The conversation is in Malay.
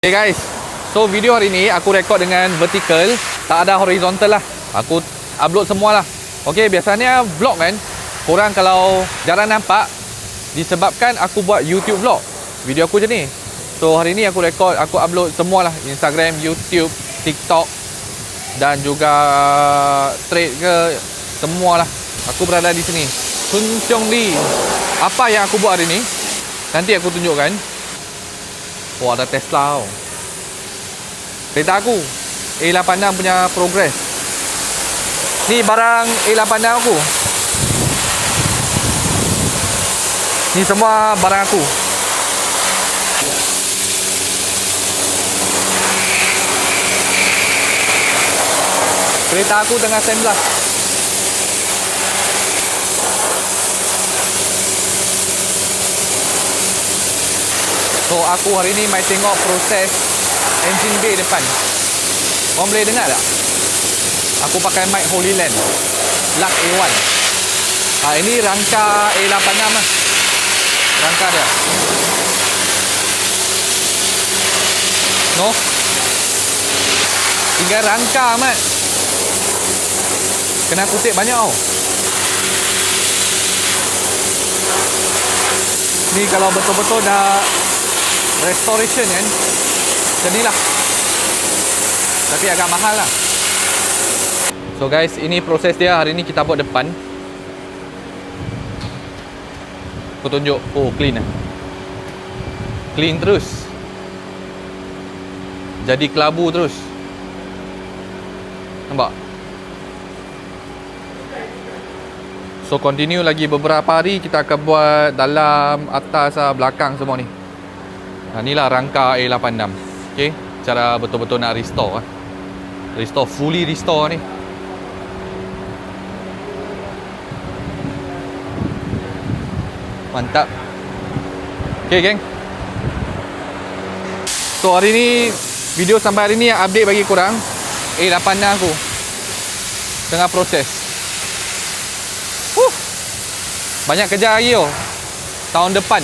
Okay guys, so video hari ni aku rekod dengan vertical, tak ada horizontal lah. Aku upload semua lah. Okay, biasanya vlog kan, korang kalau jarang nampak disebabkan aku buat YouTube vlog. Video aku je ni. So hari ni aku rekod, aku upload semua lah, Instagram, YouTube, TikTok dan juga Thread ke, semua lah. Aku berada di sini. Sun Cheong Lee. Apa yang aku buat hari ni nanti aku tunjukkan. Oh, ada Tesla tau. Kereta aku A86 punya Progress. Ni barang A86 aku. Ni semua barang aku. Kereta aku tengah sandblast. So aku hari ni mai tengok proses engine bay depan. Korang boleh dengar tak? Aku pakai mic Holy Land Lux A1. Ini rangka A86 lah. Rangka dia. No? Tinggal rangka mat. Kena kutip banyak tau. Ni kalau betul-betul dah restoration kan, jadilah. Tapi agak mahal lah. So guys, ini proses dia. Hari ni kita buat depan. Aku tunjuk. Oh, clean lah. Clean terus. Jadi kelabu terus. Nampak? So continue lagi beberapa hari. Kita akan buat dalam, atas, belakang semua ni. Inilah rangka A86. Okay, cara betul-betul nak restore. Restore, fully restore ni. Mantap. Okay geng. So hari ni, video sampai hari ni yang update bagi korang, A86 aku tengah proses. Banyak kerja lagi tau. Tahun depan